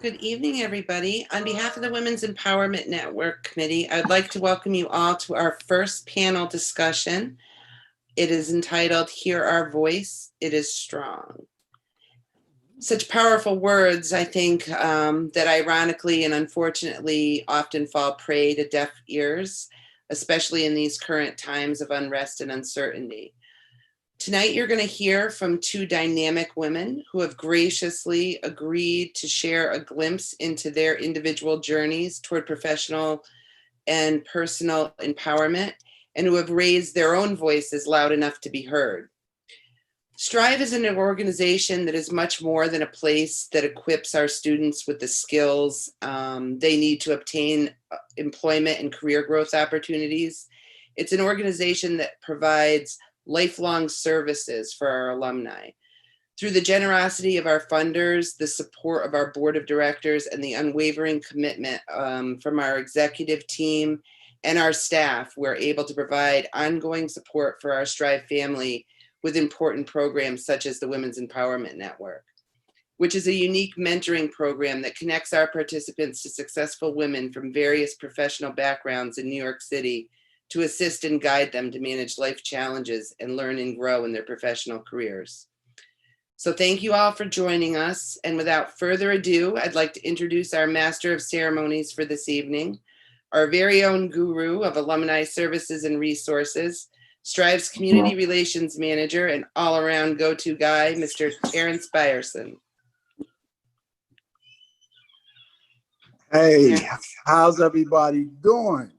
Good evening, everybody. On behalf of the Women's Empowerment Network Committee, I'd like to welcome you all to our first panel discussion. It is entitled, Hear Our Voice, It is Strong. Such powerful words, I think, that ironically and unfortunately often fall prey to deaf ears, especially in these current times of unrest and uncertainty. Tonight, you're going to hear from two dynamic women who have graciously agreed to share a glimpse into their individual journeys toward professional and personal empowerment, and who have raised their own voices loud enough to be heard. Strive is an organization that is much more than a place that equips our students with the skills they need to obtain employment and career growth opportunities. It's an organization that provides lifelong services for our alumni. Through the generosity of our funders, the support of our board of directors, and the unwavering commitment from our executive team and our staff, we're able to provide ongoing support for our Strive family with important programs such as the Women's Empowerment Network, which is a unique mentoring program that connects our participants to successful women from various professional backgrounds in New York City to assist and guide them to manage life challenges and learn and grow in their professional careers. So thank you all for joining us. And without further ado, I'd like to introduce our Master of Ceremonies for this evening, our very own guru of alumni services and resources, Strive's Community Relations Manager and all-around go-to guy, Mr. Terrence Byerson. Hey, how's everybody doing?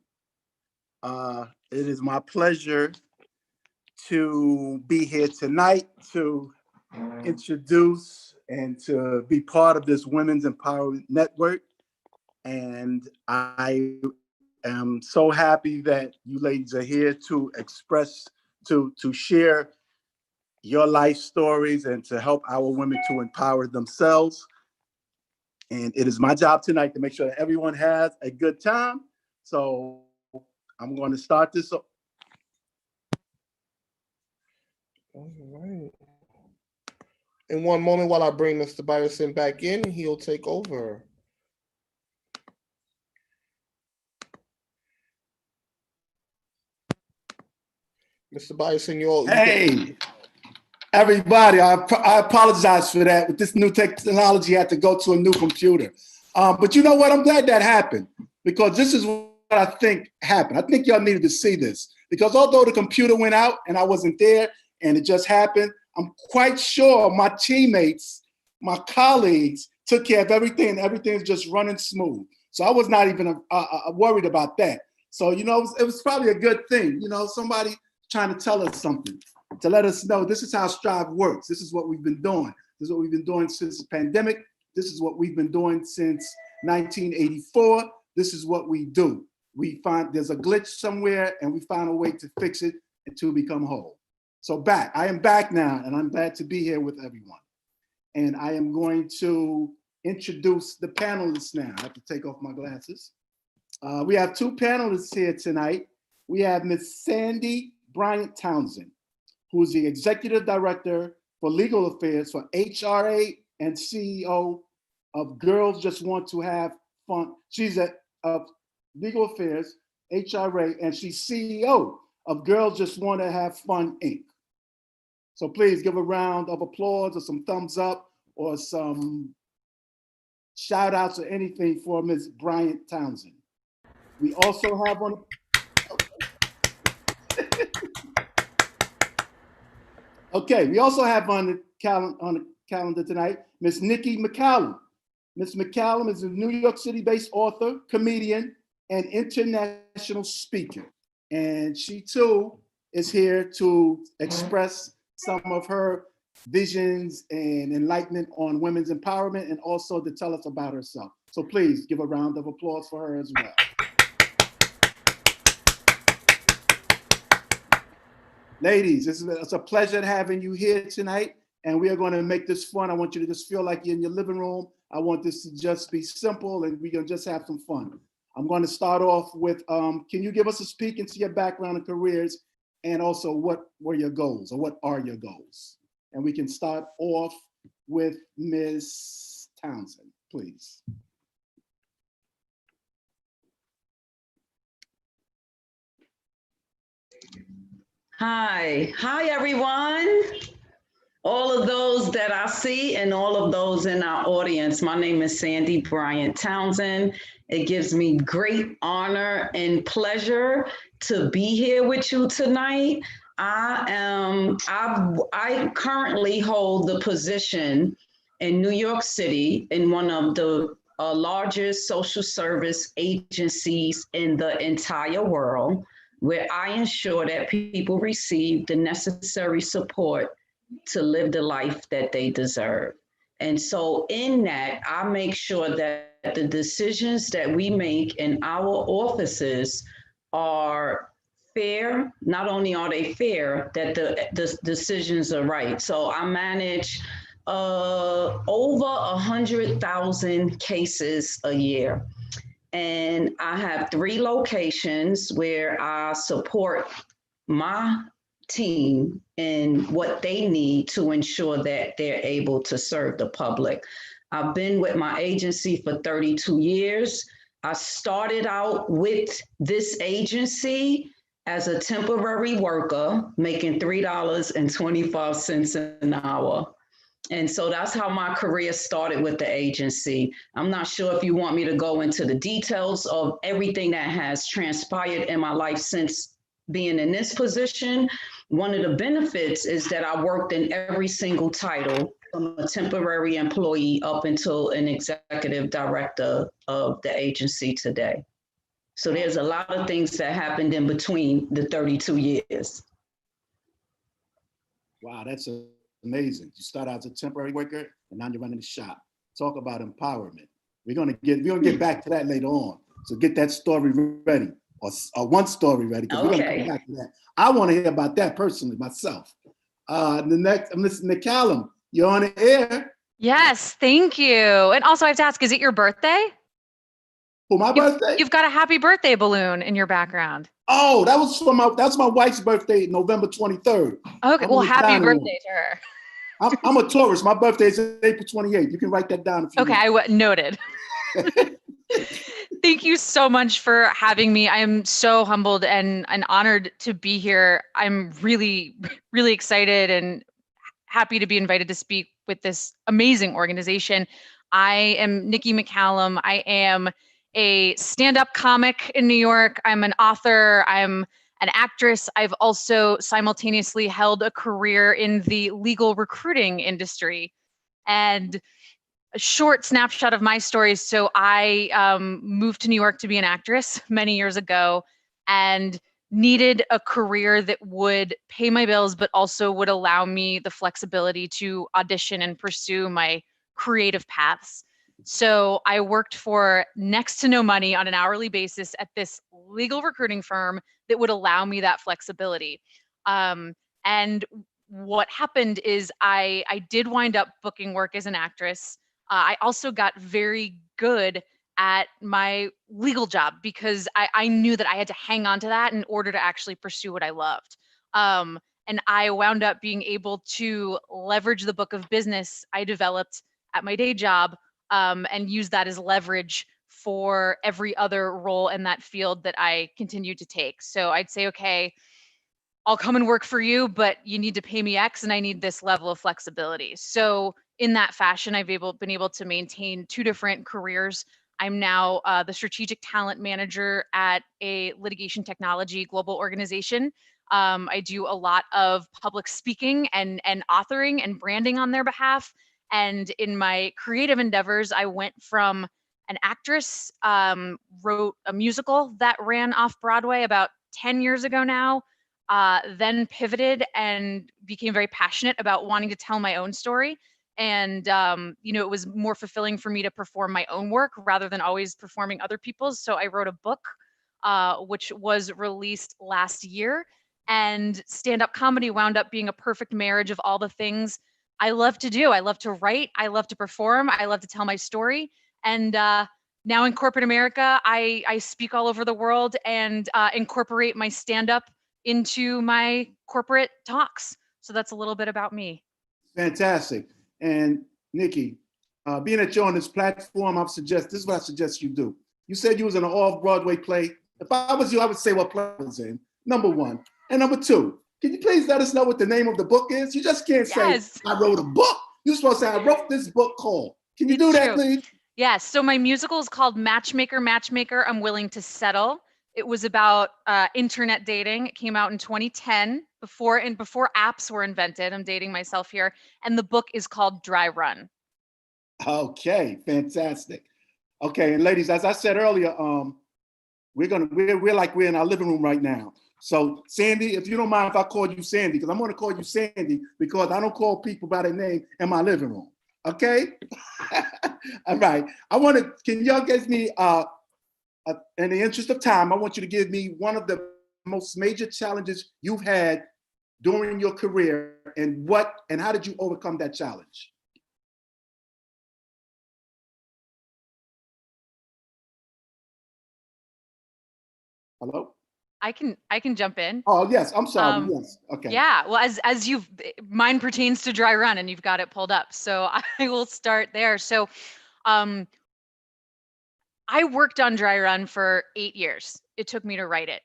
It is my pleasure to be here tonight to introduce and to be part of this Women's Empowerment Network. And I am so happy that you ladies are here to express, to share your life stories and to help our women to empower themselves. And it is my job tonight to make sure that everyone has a good time. So I'm going to start this. All right. In one moment, while I bring Mr. Byerson back in, he'll take over. Mr. Byerson, Hey, everybody, I apologize for that. With this new technology, I had to go to a new computer. But you know what? I'm glad that happened, because this is what I think happened. I think y'all needed to see this, because although the computer went out and I wasn't there and it just happened, I'm quite sure my teammates, my colleagues took care of everything and everything's just running smooth. So I was not even worried about that. So, you know, it was probably a good thing, you know, somebody trying to tell us something, to let us know this is how Strive works. This is what we've been doing. This is what we've been doing since the pandemic. This is what we've been doing since 1984. This is what we do. We find there's a glitch somewhere and we find a way to fix it and to become whole. So I am back now, and I'm glad to be here with everyone. And I am going to introduce the panelists now. I have to take off my glasses. We have two panelists here tonight. We have Ms. Sandy Bryant-Townsend, who is the Executive Director for Legal Affairs for HRA and CEO of Girls Just Want to Have Fun. She's of Legal Affairs, HRA, and she's CEO of Girls Just Want to Have Fun, Inc. So please give a round of applause or some thumbs up or some shout outs or anything for Ms. Bryant-Townsend. We also have on okay, we also have on the calendar tonight, Ms. Nikki Mccallum. Ms. MacCallum is a New York City-based author, comedian, and international speaker. And she too is here to express some of her visions and enlightenment on women's empowerment, and also to tell us about herself. So please give a round of applause for her as well. Ladies, it's a pleasure having you here tonight, and we are going to make this fun. I want you to just feel like you're in your living room. I want this to just be simple, and we're going to just have some fun. I'm going to start off with, can you give us a peek into your background and careers, and also what were your goals, or what are your goals? And we can start off with Ms. Townsend, please. Hi everyone. All of those that I see and all of those in our audience. My name is Sandy Bryant-Townsend. It gives me great honor and pleasure to be here with you tonight. I currently hold the position in New York City in one of the largest social service agencies in the entire world, where I ensure that people receive the necessary support to live the life that they deserve. And so in that, I make sure that the decisions that we make in our offices are fair. Not only are they fair, that the decisions are right. So I manage over 100,000 cases a year. And I have 3 locations where I support my team in what they need to ensure that they're able to serve the public. I've been with my agency for 32 years. I started out with this agency as a temporary worker, making $3.25 an hour. And so that's how my career started with the agency. I'm not sure if you want me to go into the details of everything that has transpired in my life since being in this position. One of the benefits is that I worked in every single title, from a temporary employee up until an executive director of the agency today. So there's a lot of things that happened in between the 32 years. Wow, that's amazing. You start out as a temporary worker and now you're running the shop. Talk about empowerment. We're gonna get back to that later on. So get that story ready, or one story ready, because we're gonna come back to that. I want to hear about that personally myself. The next, Mr. MacCallum, you're on the air. Yes, thank you. And also I have to ask, is it your birthday? For my birthday? You've got a happy birthday balloon in your background. Oh, that's my wife's birthday, November 23rd. Okay, well, happy birthday to her. I'm a Taurus. My birthday is April 28th. You can write that down. If you okay, noted. Thank you so much for having me. I am so humbled and honored to be here. I'm really, really excited and happy to be invited to speak with this amazing organization. I am Nikki Mccallum. I am a stand-up comic in New York. I'm an author. I'm an actress. I've also simultaneously held a career in the legal recruiting industry. And a short snapshot of my story. So I moved to New York to be an actress many years ago and needed a career that would pay my bills, but also would allow me the flexibility to audition and pursue my creative paths. So I worked for next to no money on an hourly basis at this legal recruiting firm that would allow me that flexibility. And what happened is I did wind up booking work as an actress. I also got very good at my legal job because I knew that I had to hang on to that in order to actually pursue what I loved. And I wound up being able to leverage the book of business I developed at my day job and use that as leverage for every other role in that field that I continued to take. So I'd say, okay, I'll come and work for you, but you need to pay me X and I need this level of flexibility. So in that fashion, I've been able to maintain 2 different careers. I'm now the strategic talent manager at a litigation technology global organization. I do a lot of public speaking and authoring and branding on their behalf. And in my creative endeavors, I went from an actress, wrote a musical that ran off Broadway about 10 years ago now, then pivoted and became very passionate about wanting to tell my own story. And, it was more fulfilling for me to perform my own work rather than always performing other people's. So I wrote a book, which was released last year. And stand-up comedy wound up being a perfect marriage of all the things I love to do. I love to write. I love to perform. I love to tell my story. And now in corporate America, I speak all over the world and incorporate my stand-up into my corporate talks. So that's a little bit about me. Fantastic. And Nikki, being that you're on this platform, this is what I suggest you do. You said you was in an off-Broadway play. If I was you, I would say what play I was in, number one. And number two, can you please let us know what the name of the book is? You just can't say, I wrote a book. You're supposed to say, I wrote this book called. Can you do that, please? Yes. So my musical is called Matchmaker, Matchmaker, I'm Willing to Settle. It was about internet dating. It came out in 2010, before apps were invented. I'm dating myself here. And the book is called Dry Run. Okay, fantastic. Okay, and ladies, as I said earlier, we're like we're in our living room right now. So Sandy, if you don't mind if I call you Sandy, because I'm going to call you Sandy because I don't call people by their name in my living room. Okay? All right. Can y'all give me, in the interest of time, I want you to give me one of the most major challenges you've had during your career and how did you overcome that challenge? Hello? I can jump in. Oh, yes. I'm sorry. Yes. Okay. Yeah. Well, as mine pertains to Dry Run and you've got it pulled up. So I will start there. So I worked on Dry Run for 8 years. It took me to write it.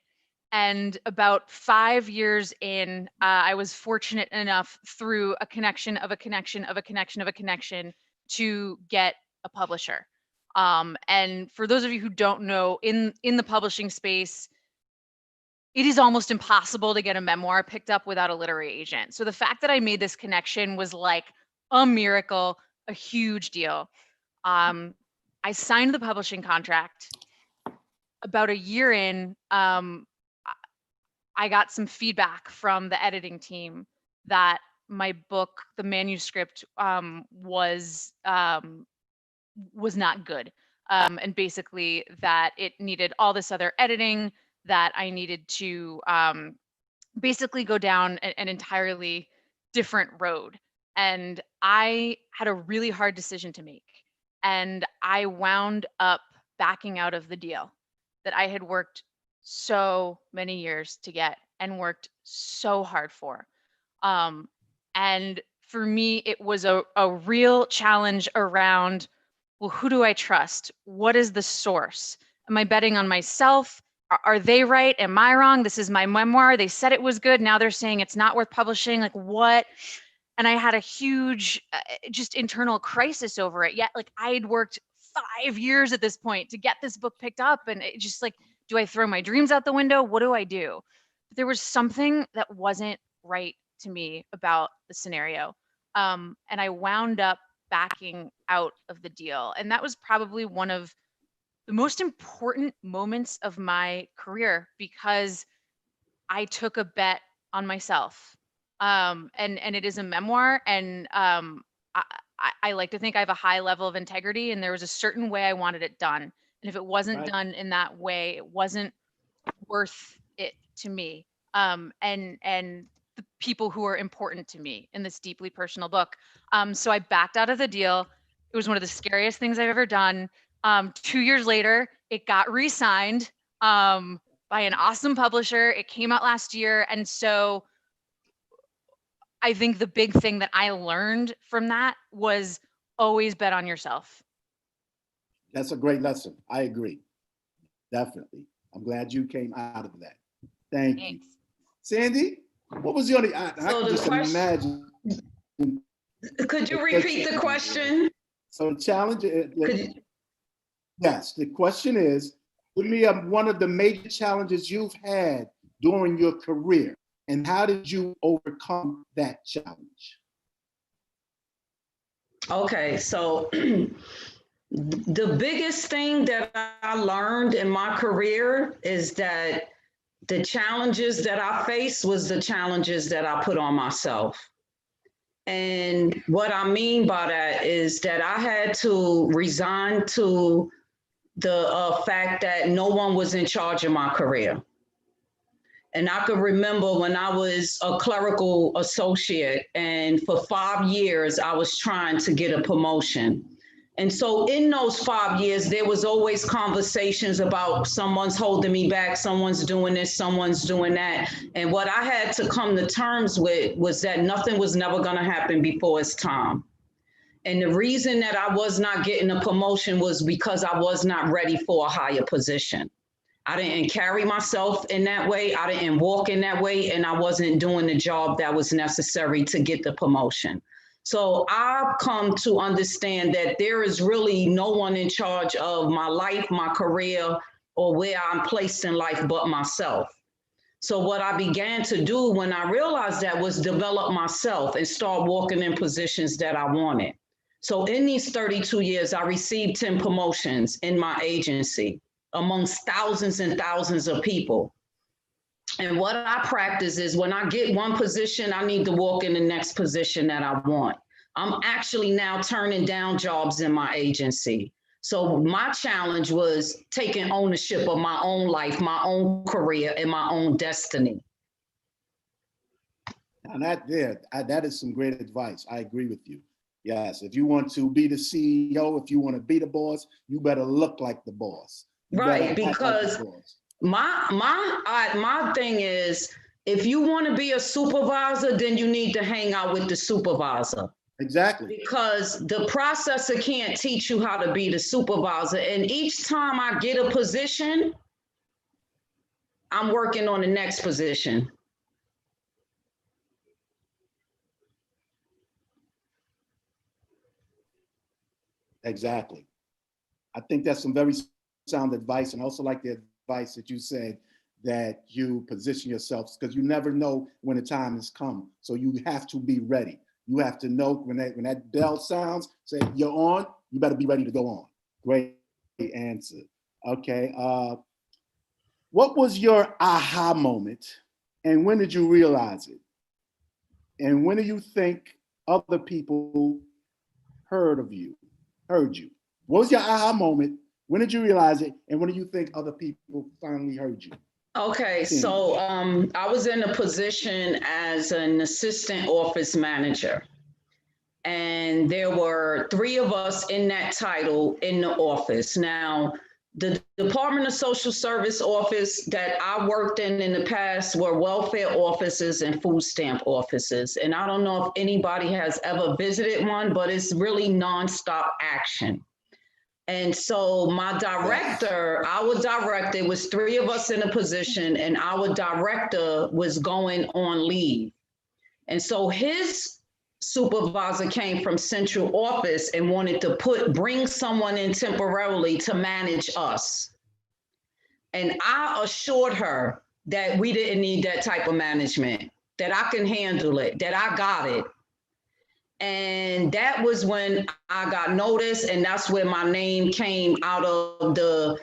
And about 5 years in, I was fortunate enough through a connection of a connection of a connection of a connection to get a publisher. And for those of you who don't know, in the publishing space, it is almost impossible to get a memoir picked up without a literary agent. So the fact that I made this connection was like a miracle, a huge deal. I signed the publishing contract. About a year in, I got some feedback from the editing team that my book, the manuscript, was not good. And basically that it needed all this other editing, that I needed to basically go down an entirely different road. And I had a really hard decision to make. And I wound up backing out of the deal that I had worked so many years to get and worked so hard for. And for me, it was a real challenge around, well, who do I trust? What is the source? Am I betting on myself? Are they right? Am I wrong? This is my memoir. They said it was good. Now they're saying it's not worth publishing. Like what? And I had a huge just internal crisis over it. Yet like I had worked 5 years at this point to get this book picked up. And it just like, do I throw my dreams out the window? What do I do? But there was something that wasn't right to me about the scenario. And I wound up backing out of the deal. And that was probably one of the most important moments of my career because I took a bet on myself. And it is a memoir. And I like to think I have a high level of integrity, and there was a certain way I wanted it done. And if it wasn't done in that way, it wasn't worth it to me. And the people who are important to me in this deeply personal book. So I backed out of the deal. It was one of the scariest things I've ever done. 2 years later, it got re-signed by an awesome publisher. It came out last year. And so I think the big thing that I learned from that was always bet on yourself. That's a great lesson. I agree. Definitely. I'm glad you came out of that. Thanks. You. Sandy, what was your, I can just imagine. Could you repeat the question? So the challenge, yes, the question is, give me one of the major challenges you've had during your career, and how did you overcome that challenge? Okay, so the biggest thing that I learned in my career is that the challenges that I faced was the challenges that I put on myself. And what I mean by that is that I had to resign to the fact that no one was in charge of my career. And I could remember when I was a clerical associate, and for 5 years, I was trying to get a promotion. And so in those 5 years, there was always conversations about someone's holding me back, someone's doing this, someone's doing that. And what I had to come to terms with was that nothing was never going to happen before its time. And the reason that I was not getting a promotion was because I was not ready for a higher position. I didn't carry myself in that way. I didn't walk in that way. And I wasn't doing the job that was necessary to get the promotion. So I've come to understand that there is really no one in charge of my life, my career, or where I'm placed in life but myself. So what I began to do when I realized that was develop myself and start walking in positions that I wanted. So in these 32 years, I received 10 promotions in my agency amongst thousands and thousands of people. And what I practice is when I get one position, I need to walk in the next position that I want. I'm actually now turning down jobs in my agency. So my challenge was taking ownership of my own life, my own career, and my own destiny. And that is some great advice. I agree with you. Yes, if you want to be the CEO, if you want to be the boss, you better look like the boss. Right, because my thing is, if you want to be a supervisor, then you need to hang out with the supervisor. Exactly. Because the processor can't teach you how to be the supervisor. And each time I get a position, I'm working on the next position. Exactly. I think that's some very sound advice, and I also like the advice that you said that you position yourself, because you never know when the time has come. So you have to be ready. You have to know when that bell sounds, say you're on, you better be ready to go on. Great answer. Okay. What was your aha moment, and when did you realize it? And when do you think other people heard you? What was your aha moment? When did you realize it? And when do you think other people finally heard you? Okay, so I was in a position as an assistant office manager. And there were 3 of us in that title in the office. Now, the Department of Social Service office that I worked in the past were welfare offices and food stamp offices. And I don't know if anybody has ever visited one, but it's really nonstop action. And so my director, our director, was 3 of us in a position, and our director was going on leave. And so his supervisor came from central office and wanted to bring someone in temporarily to manage us. And I assured her that we didn't need that type of management, that I can handle it, that I got it. And that was when I got noticed, and that's where my name came out of the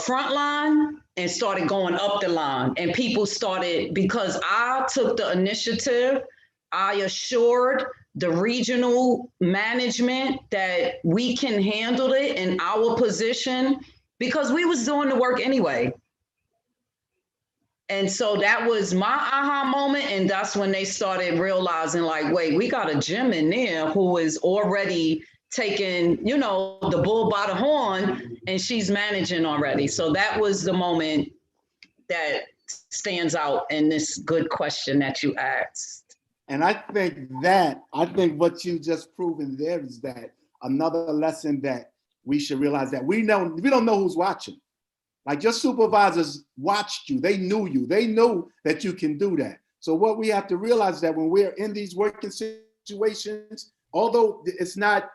front line and started going up the line. And people started, because I took the initiative, I assured the regional management that we can handle it in our position, because we was doing the work anyway. And so that was my aha moment. And that's when they started realizing, like, wait, we got a Jim in there who is already taking, the bull by the horn, and she's managing already. So that was the moment that stands out in this good question that you asked. And I think what you just proven there is that another lesson that we should realize, that we don't know who's watching. Like, your supervisors watched you, they knew you, they know that you can do that. So what we have to realize is that when we're in these working situations, although it's not,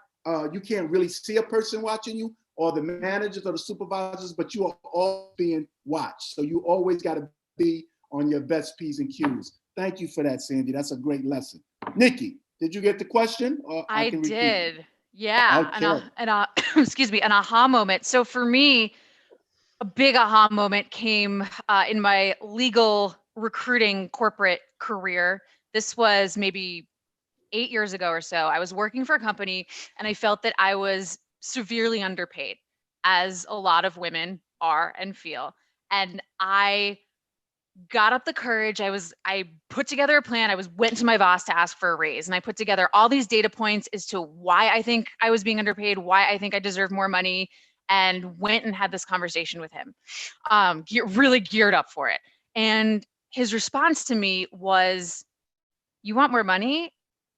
you can't really see a person watching you, or the managers or the supervisors, but you are all being watched. So you always got to be on your best P's and Q's. Thank you for that, Sandy. That's a great lesson. Nikki, did you get the question? Or I did. Yeah. Okay. Excuse me, an aha moment. So for me, a big aha moment came in my legal recruiting corporate career. This was maybe 8 years ago or so. I was working for a company, and I felt that I was severely underpaid, as a lot of women are and feel. And I got up the courage. I put together a plan. Went to my boss to ask for a raise, and I put together all these data points as to why I think I was being underpaid, why I think I deserve more money, and went and had this conversation with him. Really geared up for it. And his response to me was, "You want more money?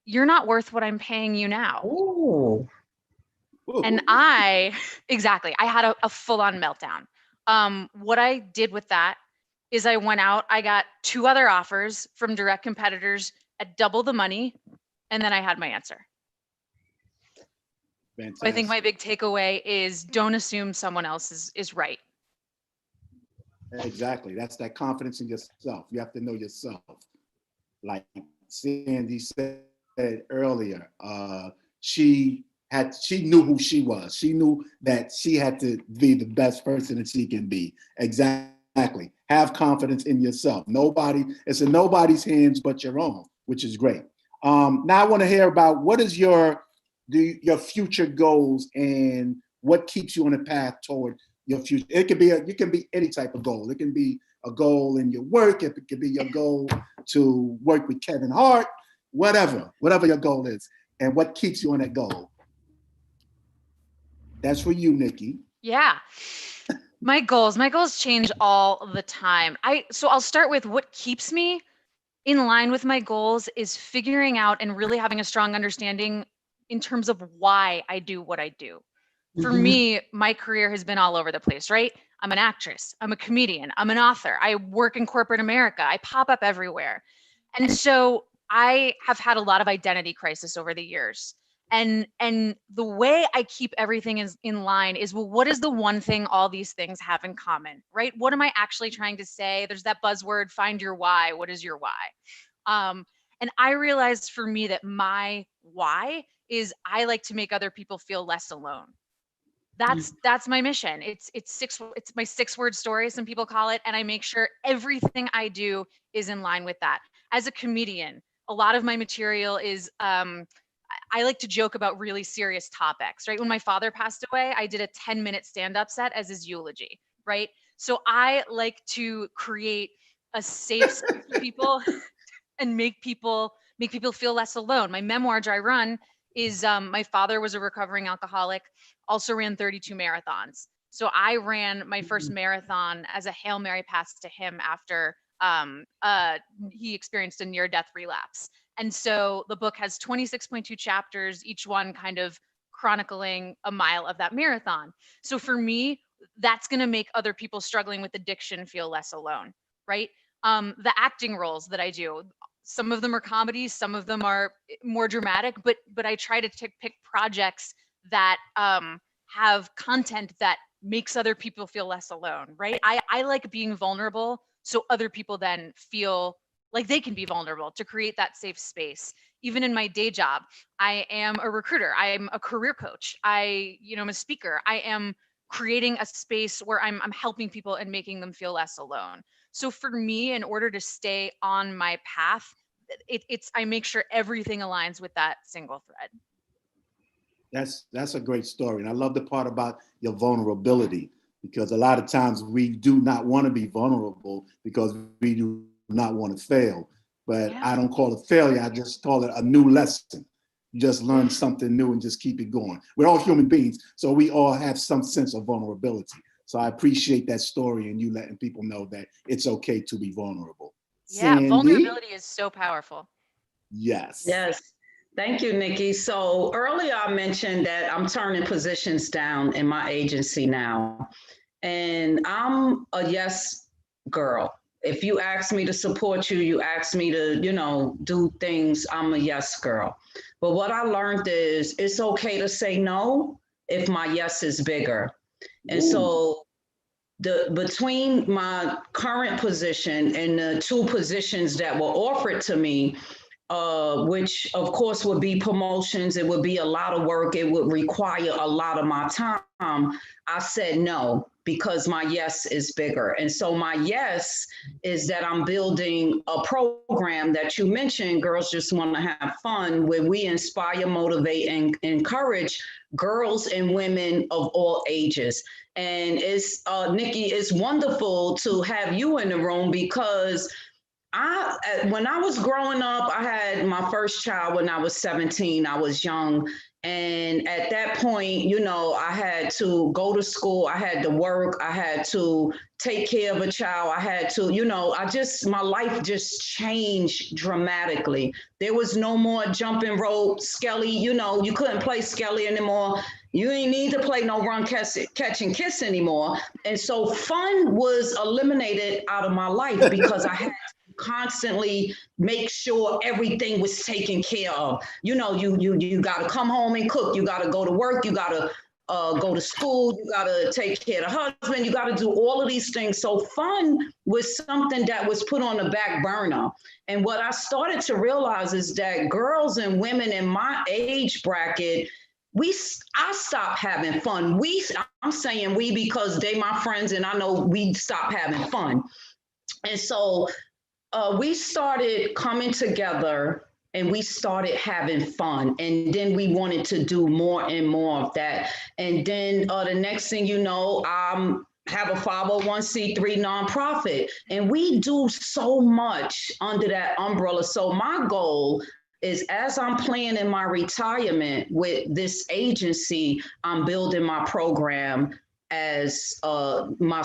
You're not worth what I'm paying you now." Ooh. And exactly, I had a full-on meltdown. What I did with that is I went out, I got 2 other offers from direct competitors at double the money, and then I had my answer. Fantastic. I think my big takeaway is don't assume someone else is right. Exactly. That's that confidence in yourself. You have to know yourself. Like Sandy said earlier, she knew who she was. She knew that she had to be the best person that she can be. Exactly. Have confidence in yourself. It's in nobody's hands but your own, which is great. Now I want to hear about what is your future goals and what keeps you on a path toward your future. It can be any type of goal. It can be a goal in your work. It could be your goal to work with Kevin Hart, whatever your goal is, and what keeps you on that goal. That's for you, Nikki. Yeah. My goals change all the time. So I'll start with what keeps me in line with my goals is figuring out and really having a strong understanding in terms of why I do what I do. For me, my career has been all over the place, right? I'm an actress, I'm a comedian, I'm an author, I work in corporate America, I pop up everywhere. And so I have had a lot of identity crisis over the years. And the way I keep everything in line is, well, what is the one thing all these things have in common, right? What am I actually trying to say? There's that buzzword, find your why. What is your why? And I realized for me that my why is I like to make other people feel less alone. That's my mission. It's my 6-word story, some people call it, and I make sure everything I do is in line with that. As a comedian, a lot of my material is I like to joke about really serious topics, right? When my father passed away, I did a 10-minute stand-up set as his eulogy, right? So I like to create a safe space for people and make people feel less alone. My memoir, Dry Run, is my father was a recovering alcoholic, also ran 32 marathons. So I ran my first marathon as a Hail Mary pass to him after he experienced a near-death relapse. And so the book has 26.2 chapters, each one kind of chronicling a mile of that marathon. So for me, that's going to make other people struggling with addiction feel less alone, right? The acting roles that I do, some of them are comedies, some of them are more dramatic, but I try to pick projects that have content that makes other people feel less alone, right? I like being vulnerable so other people then feel like they can be vulnerable, to create that safe space. Even in my day job, I am a recruiter. I am a career coach. I'm a speaker. I am creating a space where I'm helping people and making them feel less alone. So for me, in order to stay on my path, I make sure everything aligns with that single thread. That's a great story. And I love the part about your vulnerability, because a lot of times we do not want to be vulnerable because we do not want to fail. But yeah. I don't call it failure. I just call it a new lesson. You just learn something new and just keep it going. We're all human beings, so we all have some sense of vulnerability. So I appreciate that story and you letting people know that it's okay to be vulnerable. Yeah, Sandy? Vulnerability is so powerful. Yes. Yes. Thank you, Nikki. So earlier I mentioned that I'm turning positions down in my agency now. And I'm a yes girl. If you ask me to support you, you ask me to, do things, I'm a yes girl. But what I learned is it's okay to say no if my yes is bigger. And so between my current position and the 2 positions that were offered to me, which of course would be promotions, it would be a lot of work, it would require a lot of my time, I said no, because my yes is bigger. And so my yes is that I'm building a program that you mentioned, Girls Just Want to Have Fun, where we inspire, motivate, and encourage girls and women of all ages. And it's Nikki, it's wonderful to have you in the room because when I was growing up, I had my first child when I was 17. I was young. And at that point, you know, I had to go to school. I had to work. I had to take care of a child. I had to, you know, my life just changed dramatically. There was no more jumping rope, Skelly. You know, you couldn't play Skelly anymore. You ain't need to play no run, catch, and kiss anymore. And so fun was eliminated out of my life because I had constantly make sure everything was taken care of. You know, you got to come home and cook. You got to go to work. You got to go to school. You got to take care of the husband. You got to do all of these things. So fun was something that was put on the back burner. And what I started to realize is that girls and women in my age bracket, I stopped having fun. I'm saying we because they my friends and I know we stopped having fun. And so we started coming together and we started having fun. And then we wanted to do more and more of that. And then the next thing you know, have a 501c3 nonprofit. And we do so much under that umbrella. So my goal is as I'm planning my retirement with this agency, I'm building my program as my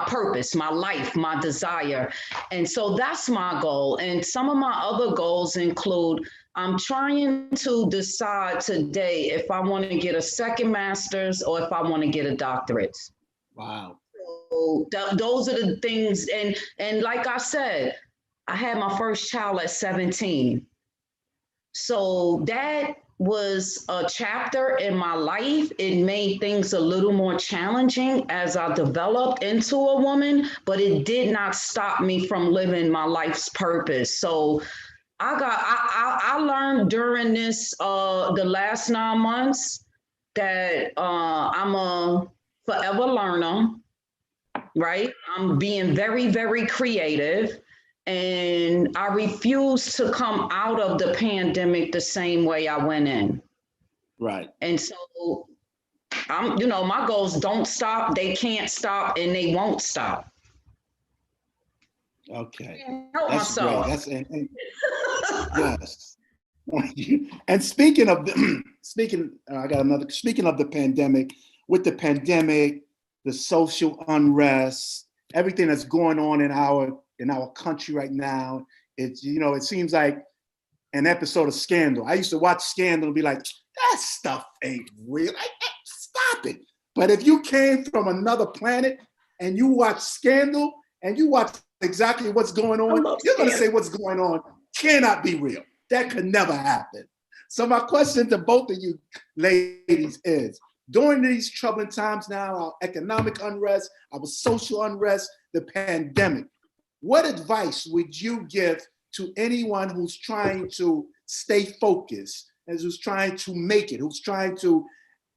purpose, my life, my desire. And so that's my goal. And some of my other goals include, I'm trying to decide today if I want to get a second master's or if I want to get a doctorate. Wow. So those are the things. And like I said, I had my first child at 17. So that was a chapter in my life. It made things a little more challenging as I developed into a woman, but it did not stop me from living my life's purpose. So I learned during this the last 9 months that I'm a forever learner, right? I'm being very, very creative. And I refuse to come out of the pandemic the same way I went in. Right. And so my goals don't stop, they can't stop, and they won't stop. Okay. Help That's myself. great. Yes. And speaking of the pandemic, with the pandemic, the social unrest, everything that's going on in our country right now, it seems like an episode of Scandal. I used to watch Scandal and be like, that stuff ain't real. Stop it. But if you came from another planet and you watch Scandal and you watch exactly what's going on, you're going to say what's going on cannot be real. That could never happen. So my question to both of you ladies is, during these troubling times now, our economic unrest, our social unrest, the pandemic, what advice would you give to anyone who's trying to stay focused, and who's trying to make it, who's trying to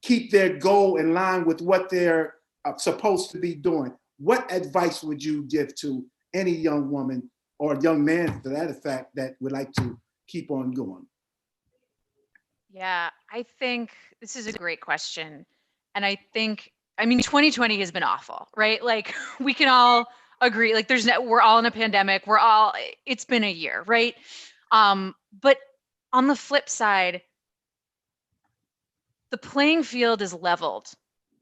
keep their goal in line with what they're supposed to be doing? What advice would you give to any young woman or young man, to that effect, that would like to keep on going? Yeah, I think this is a great question. And I think, 2020 has been awful, right? Like we can all agree, like we're all in a pandemic. It's been a year, right? But on the flip side, the playing field is leveled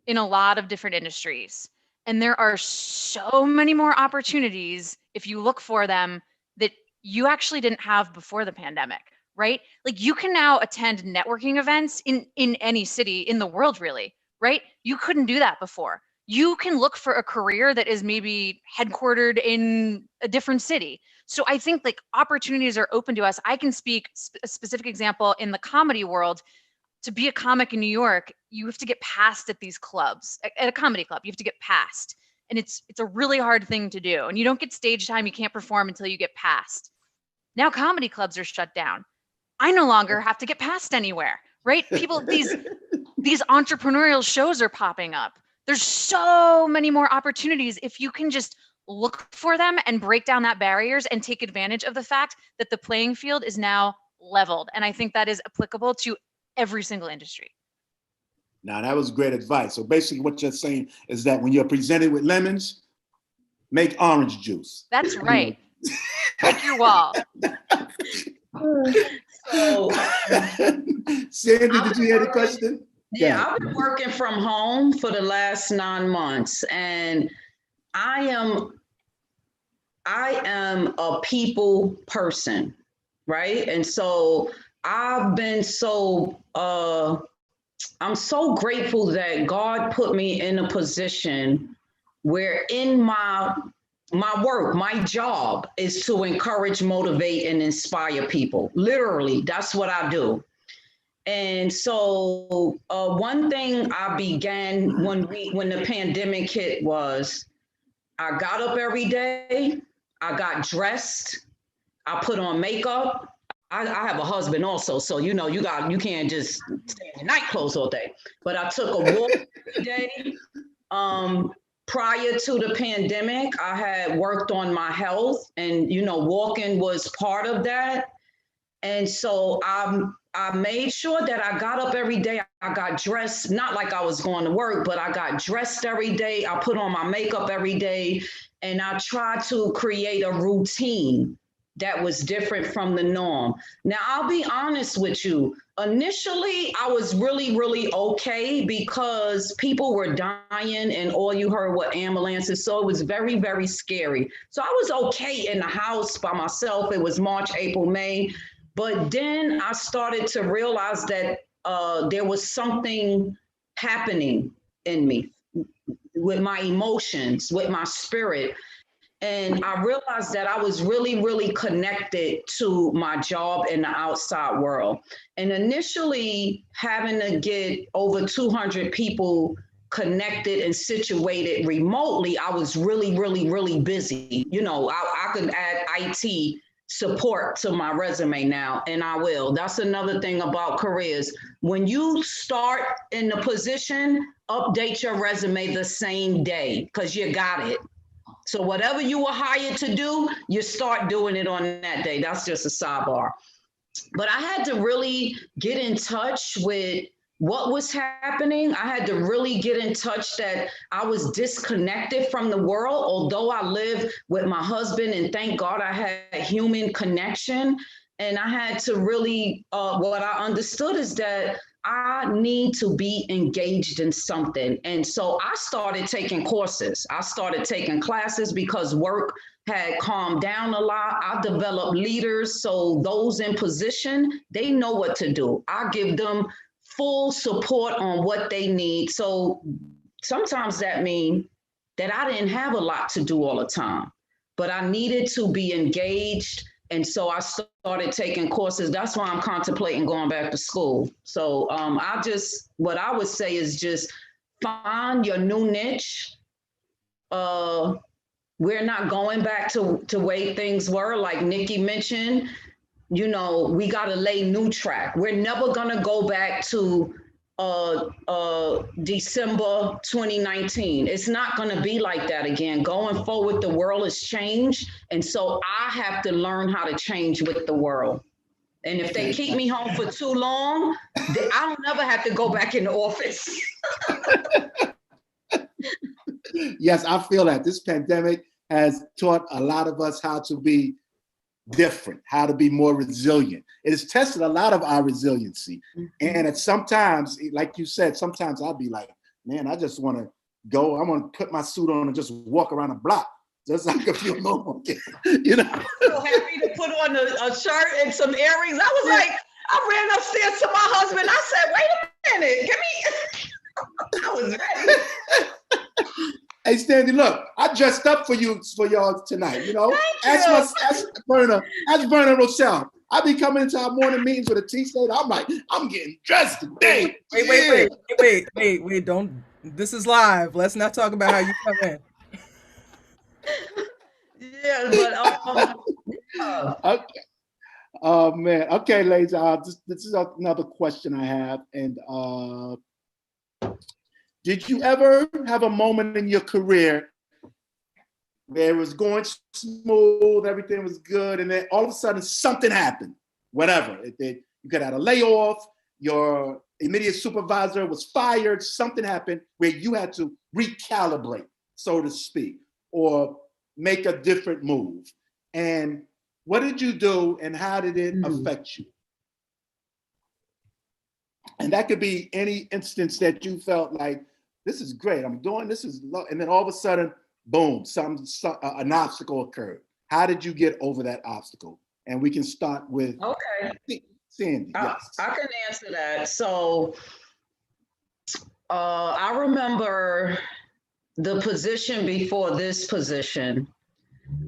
in a lot of different industries. And there are so many more opportunities if you look for them that you actually didn't have before the pandemic, right? Like you can now attend networking events in any city in the world, really, right? You couldn't do that before. You can look for a career that is maybe headquartered in a different city. So I think like opportunities are open to us. I can speak a specific example in the comedy world. To be a comic in New York, you have to get passed at these clubs, at a comedy club, you have to get passed. And it's a really hard thing to do. And you don't get stage time, you can't perform until you get passed. Now comedy clubs are shut down. I no longer have to get passed anywhere, right? People, these entrepreneurial shows are popping up. There's so many more opportunities if you can just look for them and break down that barriers and take advantage of the fact that the playing field is now leveled. And I think that is applicable to every single industry. Now, that was great advice. So basically what you're saying is that when you're presented with lemons, make orange juice. That's right. Pick your wall. So, Sandy, did you hear the question? yeah, I've been working from home for the last 9 months, and I am a people person, right? And so I've been I'm so grateful that God put me in a position where in my work, my job is to encourage, motivate, and inspire people. Literally, that's what I do. And so one thing I began when the pandemic hit was I got up every day, I got dressed, I put on makeup. I have a husband also, so you can't just stay in your night clothes all day. But I took a walk every day. Prior to the pandemic, I had worked on my health, and walking was part of that. And so I made sure that I got up every day. I got dressed, not like I was going to work, but I got dressed every day. I put on my makeup every day, and I tried to create a routine that was different from the norm. Now, I'll be honest with you. Initially, I was really, really okay because people were dying and all you heard were ambulances. So it was very, very scary. So I was okay in the house by myself. It was March, April, May. But then I started to realize that there was something happening in me with my emotions, with my spirit. And I realized that I was really, really connected to my job in the outside world. And initially having to get over 200 people connected and situated remotely, I was really, really, really busy. I could add IT support to my resume now, and I will. That's another thing about careers. When you start in the position, update your resume the same day because you got it. So whatever you were hired to do, you start doing it on that day. That's just a sidebar. But I had to really get in touch with what was happening. I had to really get in touch that I was disconnected from the world, although I live with my husband, and thank God I had human connection. And I had to really, what I understood is that I need to be engaged in something. And so I started taking courses. I started taking classes because work had calmed down a lot. I developed leaders. So those in position, they know what to do. I give them full support on what they need. So sometimes that means that I didn't have a lot to do all the time, but I needed to be engaged. And so I started taking courses. That's why I'm contemplating going back to school. So what I would say is just find your new niche. We're not going back to way things were, like Nikki mentioned. We got to lay new track. We're never going to go back to December 2019. It's not going to be like that again. Going forward, the world has changed. And so I have to learn how to change with the world. And if they keep me home for too long, I don't never have to go back in the office. Yes, I feel that this pandemic has taught a lot of us how to be different, how to be more resilient. It has tested a lot of our resiliency. And at sometimes, like you said, sometimes I'll be like, man, I just want to go, I'm going to put my suit on and just walk around a block. Just like a few normal kids, So happy to put on a shirt and some earrings. I was like, I ran upstairs to my husband. I said, wait a minute, give me. I was ready. Hey, Stanley, look, I dressed up for y'all tonight. Ask Verna Rochelle. I be coming into our morning meetings with a t-shirt. I'm like, I'm getting dressed today. Wait, don't. This is live. Let's not talk about how you come in. Yeah, but Okay. Oh man. Okay, ladies. This is another question I have. And Did you ever have a moment in your career where it was going smooth, everything was good, and then all of a sudden something happened? Whatever. You got a layoff, your immediate supervisor was fired, something happened where you had to recalibrate, so to speak, or make a different move. And what did you do and how did it affect you? And that could be any instance that you felt like, this is great, I'm doing this, and then all of a sudden, boom, an obstacle occurred. How did you get over that obstacle? And we can start with Sandy. Yes. I can answer that. So I remember the position before this position,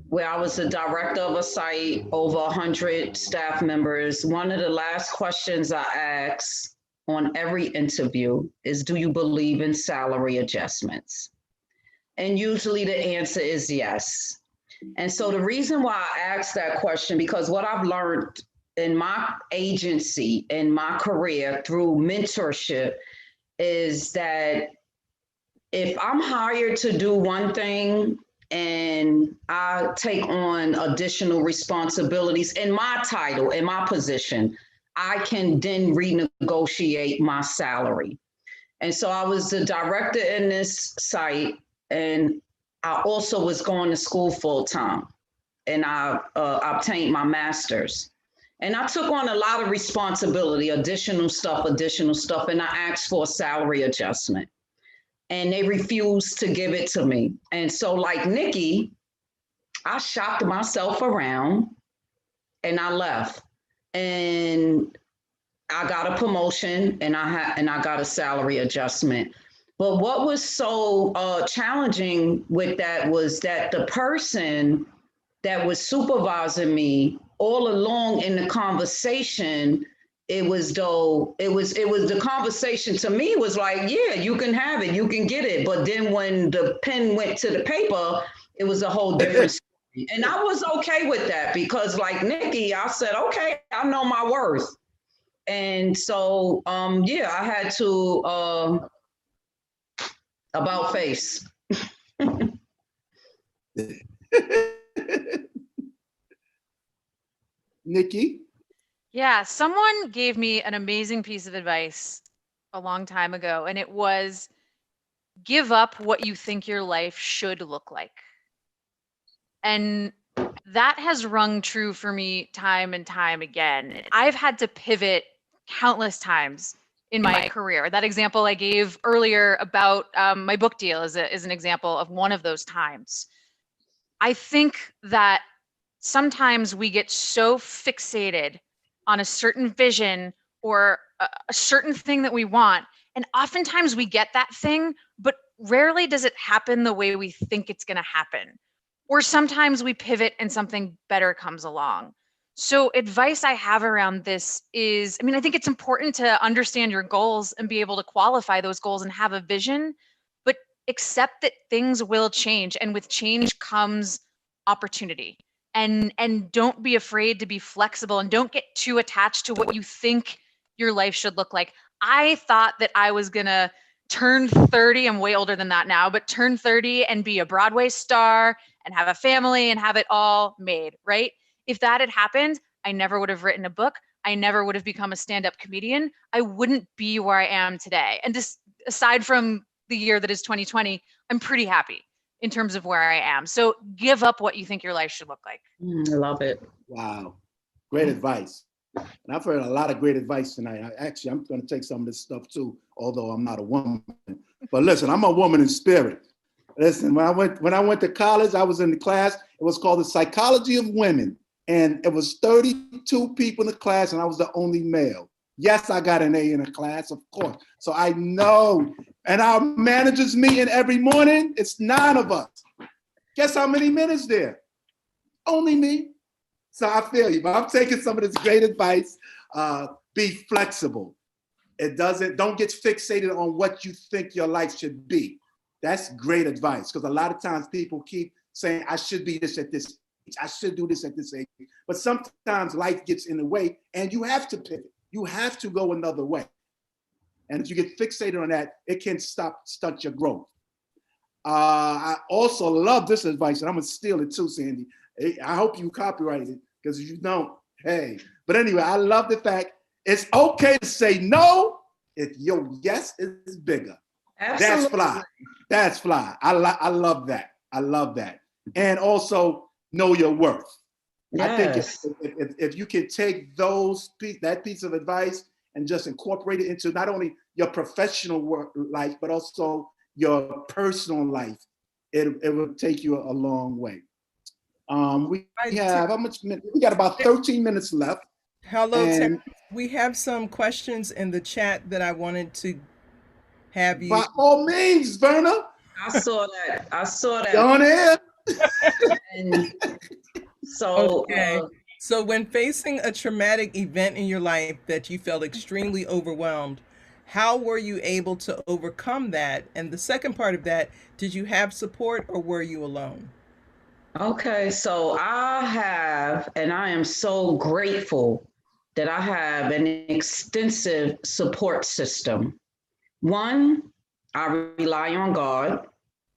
where I was the director of a site, over 100 staff members. One of the last questions I asked on every interview is, do you believe in salary adjustments? And usually the answer is yes. And so the reason why I asked that question, because what I've learned in my agency, in my career through mentorship, is that if I'm hired to do one thing and I take on additional responsibilities in my title, in my position, I can then renegotiate my salary. And so I was the director in this site, and I also was going to school full time, and I obtained my master's. And I took on a lot of responsibility, additional stuff, and I asked for a salary adjustment. And they refused to give it to me. And so, like Nikki, I shopped myself around and I left. And I got a promotion and I got a salary adjustment. But what was so challenging with that was that the person that was supervising me all along in the conversation, it was the conversation to me was like, yeah, you can have it, you can get it. But then when the pen went to the paper, it was a whole different story. And I was okay with that because, like Nikki, I said, okay, I know my worth. And so, yeah, I had to about face. Nikki? Yeah, someone gave me an amazing piece of advice a long time ago, and it was give up what you think your life should look like. And that has rung true for me time and time again. I've had to pivot countless times in my career. That example I gave earlier about my book deal is an example of one of those times. I think that sometimes we get so fixated on a certain vision or a certain thing that we want, and oftentimes we get that thing, but rarely does it happen the way we think it's going to happen. Or sometimes we pivot and something better comes along. So advice I have around this is, I think it's important to understand your goals and be able to qualify those goals and have a vision, but accept that things will change, and with change comes opportunity. And don't be afraid to be flexible, and don't get too attached to what you think your life should look like. I thought that I was gonna turn 30, I'm way older than that now, but turn 30 and be a Broadway star and have a family and have it all made, right? If that had happened, I never would have written a book. I never would have become a stand-up comedian. I wouldn't be where I am today. And just aside from the year that is 2020, I'm pretty happy in terms of where I am. So give up what you think your life should look like. I love it. Wow, great advice. And I've heard a lot of great advice tonight. I'm going to take some of this stuff too, although I'm not a woman. But listen, I'm a woman in spirit. Listen, when I went to college, I was in the class. It was called the Psychology of Women. And it was 32 people in the class, and I was the only male. Yes, I got an A in the class, of course. So I know. And our managers meeting every morning, it's 9 of us. Guess how many men is there? Only me. So I feel you, but I'm taking some of this great advice. Be flexible. Don't get fixated on what you think your life should be. That's great advice, because a lot of times people keep saying, I should be this at this age. I should do this at this age. But sometimes life gets in the way and you have to pivot. You have to go another way. And if you get fixated on that, it can stunt your growth. I also love this advice, and I'm gonna steal it too, Sandy. I hope you copyright it, because if you don't, hey. But anyway, I love the fact it's okay to say no if your yes is bigger. Absolutely. That's fly. That's fly. I love that. I love that. And also know your worth. Yes. I think if you can take that piece of advice and just incorporate it into not only your professional work life, but also your personal life, it will take you a long way. We have how much minute? We got about 13 minutes left. Hello, And Terrence. We have some questions in the chat that I wanted to have you. by all means, Verna, I saw that. I saw you're on that. air. And so, Okay. So when facing a traumatic event in your life that you felt extremely overwhelmed, how were you able to overcome that? And the second part of that, did you have support or were you alone? okay, so I have, and I am so grateful that I have an extensive support system. One, I rely on God.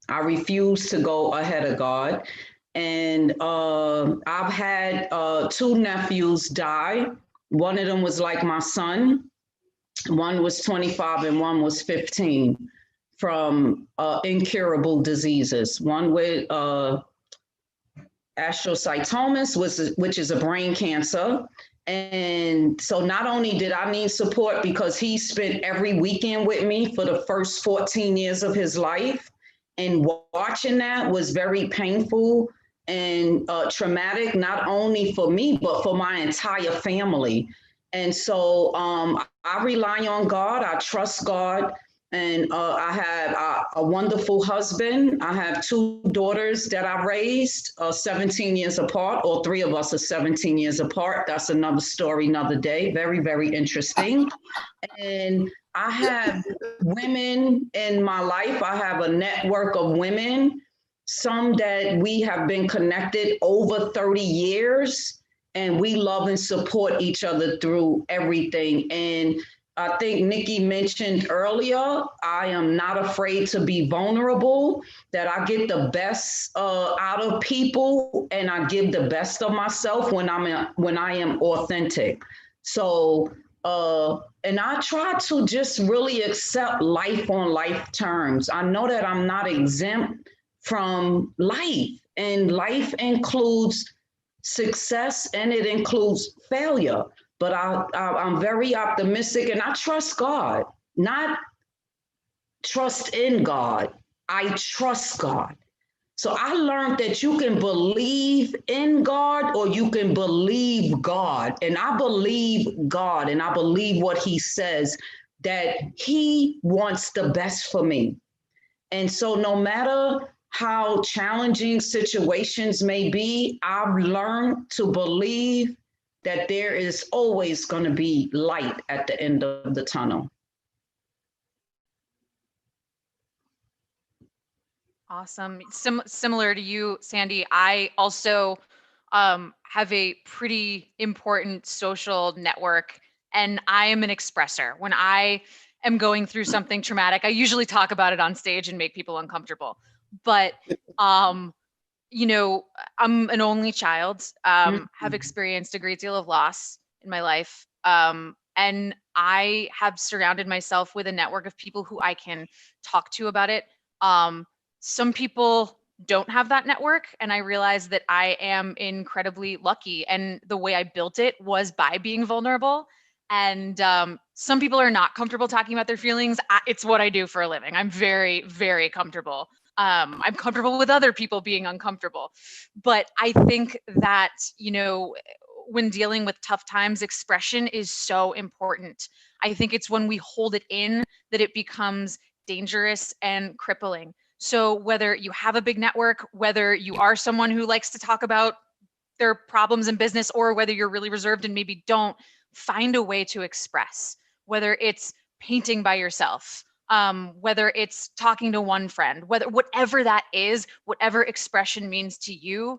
I refuse to go ahead of God. And I've had two nephews die. One of them was like my son. One was 25 and one was 15 from incurable diseases. One with astrocytomas, which is a brain cancer. And so not only did I need support because he spent every weekend with me for the first 14 years of his life, and watching that was very painful and traumatic, not only for me, but for my entire family. And so I rely on God, I trust God, and I have a wonderful husband. I have two daughters that I raised 17 years apart. All three of us are 17 years apart. That's another story, another day. Very, very interesting. And I have women in my life. I have a network of women, some that we have been connected over 30 years, and we love and support each other through everything. And I think Nikki mentioned earlier, I am not afraid to be vulnerable, that I get the best out of people, and I give the best of myself when I am authentic. So, and I try to just really accept life on life terms. I know that I'm not exempt from life, and life includes success and it includes failure. But I'm very optimistic, and I trust God, not trust in God. I trust God. So I learned that you can believe in God or you can believe God. And I believe God, and I believe what he says, that he wants the best for me. And so no matter how challenging situations may be, I've learned to believe that there is always going to be light at the end of the tunnel. Awesome. Similar to you, Sandy, I also have a pretty important social network, and I am an expressor. When I am going through something traumatic, I usually talk about it on stage and make people uncomfortable. But you know, I'm an only child, have experienced a great deal of loss in my life. And I have surrounded myself with a network of people who I can talk to about it. Some people don't have that network, and I realize that I am incredibly lucky. And the way I built it was by being vulnerable. And some people are not comfortable talking about their feelings. It's what I do for a living. I'm very, very comfortable. I'm comfortable with other people being uncomfortable. But I think that, you know, when dealing with tough times, expression is so important. I think it's when we hold it in that it becomes dangerous and crippling. So whether you have a big network, whether you are someone who likes to talk about their problems in business, or whether you're really reserved and maybe don't, find a way to express, whether it's painting by yourself, whether it's talking to one friend, whatever that is, whatever expression means to you,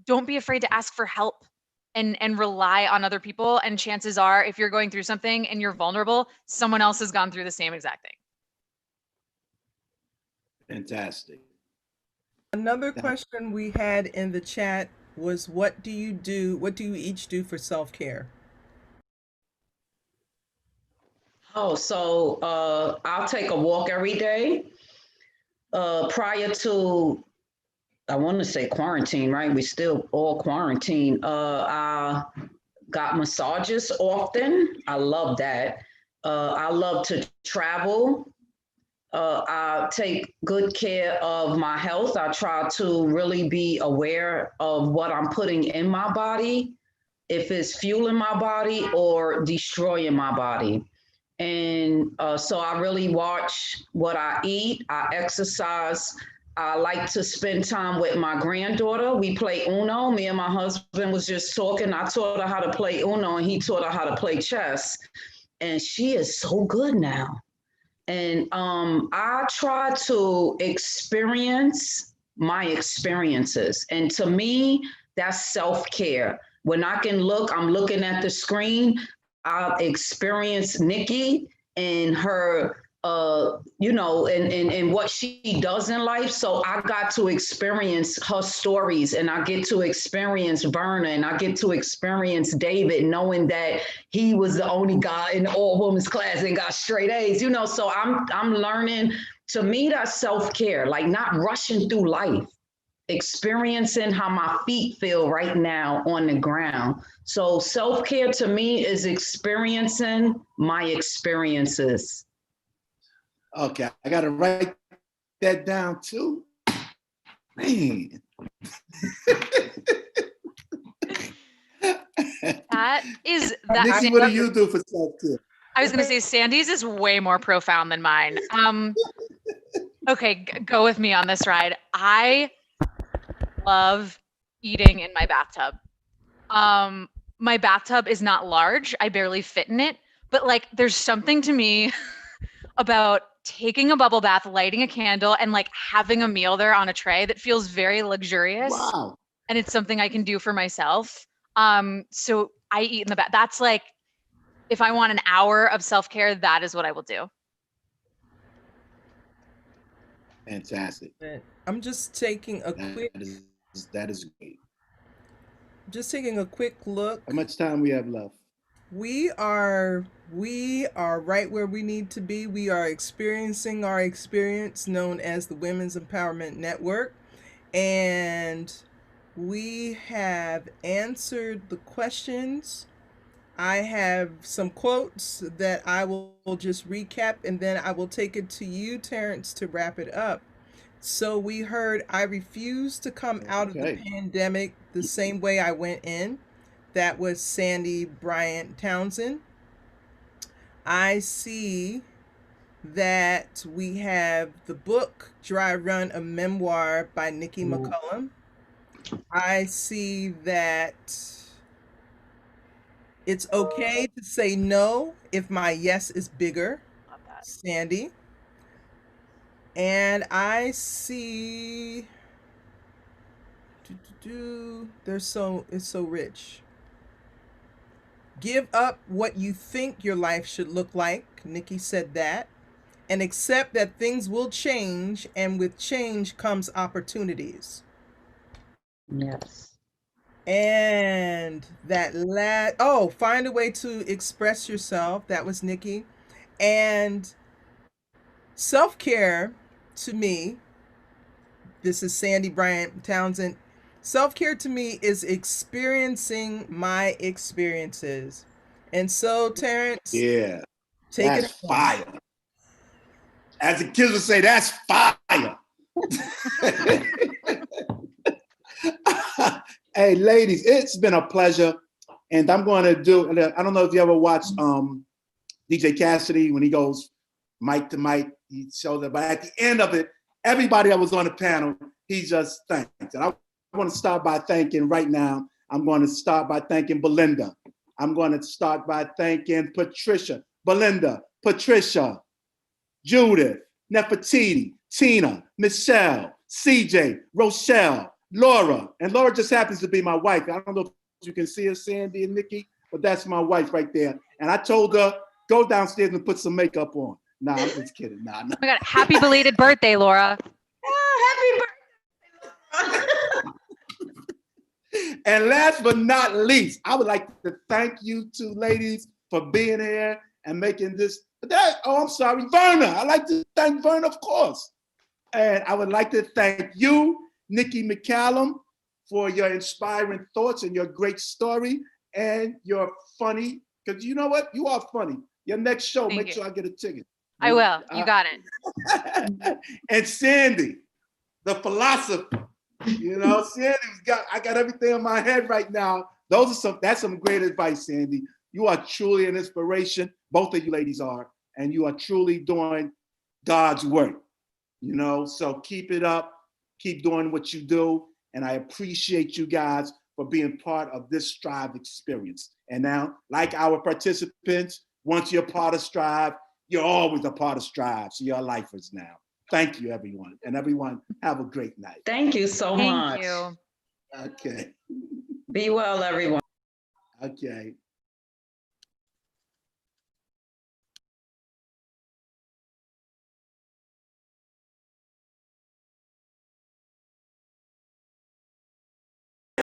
don't be afraid to ask for help and rely on other people. And chances are, if you're going through something and you're vulnerable, someone else has gone through the same exact thing. Fantastic. Another question we had in the chat was, what do you each do for self-care? Oh, so I'll take a walk every day. Prior to, I want to say quarantine, right? We still all quarantine. I got massages often. I love that. I love to travel. I take good care of my health. I try to really be aware of what I'm putting in my body, if it's fueling my body or destroying my body. And so I really watch what I eat. I exercise. I like to spend time with my granddaughter. We play Uno. Me and my husband was just talking. I taught her how to play Uno and he taught her how to play chess. And she is so good now. And I try to experience my experiences. And to me, that's self-care. When I can look, I'm looking at the screen, I experience Nikki and her, and what she does in life. So I got to experience her stories, and I get to experience Verna, and I get to experience David, knowing that he was the only guy in the all women's class and got straight A's, so I'm learning. To me, that's self-care, like not rushing through life, experiencing how my feet feel right now on the ground. So self-care to me is experiencing my experiences. Okay, I got to write that down too. Man. Nikki, what do you do for self-care? I was going to say Sandy's is way more profound than mine. Okay, go with me on this ride. I love eating in my bathtub. My bathtub is not large. I barely fit in it, but like there's something to me about taking a bubble bath, lighting a candle, and like having a meal there on a tray that feels very luxurious. Wow. And it's something I can do for myself. So I eat in the bath. That's like, if I want an hour of self-care, that is what I will do. Fantastic. I'm just taking a quick. That is great. Just taking a quick look. How much time we have left? We are right where we need to be. We are experiencing our experience known as the Women's Empowerment Network. And we have answered the questions. I have some quotes that I will just recap, and then I will take it to you, Terrence, to wrap it up. So we heard, I refuse to come out of the pandemic the same way I went in. That was Sandy Bryant-Townsend. I see that we have the book, Dry Run, a memoir by Nikki Mccallum. I see that it's okay to say no if my yes is bigger, Sandy. And I see, it's so rich. Give up what you think your life should look like. Nikki said that. And accept that things will change, and with change comes opportunities. Yes. And that find a way to express yourself. That was Nikki. And self-care to me, this is Sandy Bryant-Townsend. Self-care to me is experiencing my experiences. And so, Terrence, yeah, take it fire. As the kids would say, that's fire. Hey, ladies, it's been a pleasure. And I'm going to do, I don't know if you ever watched DJ Cassidy when he goes mic to mic, he shows it. But at the end of it, everybody that was on the panel, he just thanks. And I want to start by thanking right now. I'm going to start by thanking Belinda. I'm going to start by thanking Patricia, Belinda, Patricia, Judith, Nefertiti, Tina, Michelle, CJ, Rochelle, Laura. And Laura just happens to be my wife. I don't know if you can see her, Sandy and Nikki, but that's my wife right there. And I told her, go downstairs and put some makeup on. Nah, I'm just kidding. Nah. Oh my God, happy belated birthday, Laura. Oh, happy birthday. And last but not least, I would like to thank you two ladies for being here and making this. I'm sorry, Verna. I'd like to thank Verna, of course. And I would like to thank you, Nikki Mccallum, for your inspiring thoughts and your great story and your funny, because you know what? You are funny. Your next show, Thank make you. sure I get a ticket. I will. You got it. And Sandy, the philosopher. You know, I got everything in my head right now. That's some great advice, Sandy. You are truly an inspiration. Both of you ladies are, and you are truly doing God's work. You know, so keep it up, keep doing what you do. And I appreciate you guys for being part of this Strive experience. And now, like our participants, once you're part of Strive, you're always a part of Strive. So you're lifers now. Thank you, everyone. And everyone, have a great night. Thank you so much. Thank you. Okay. Be well, everyone. Okay.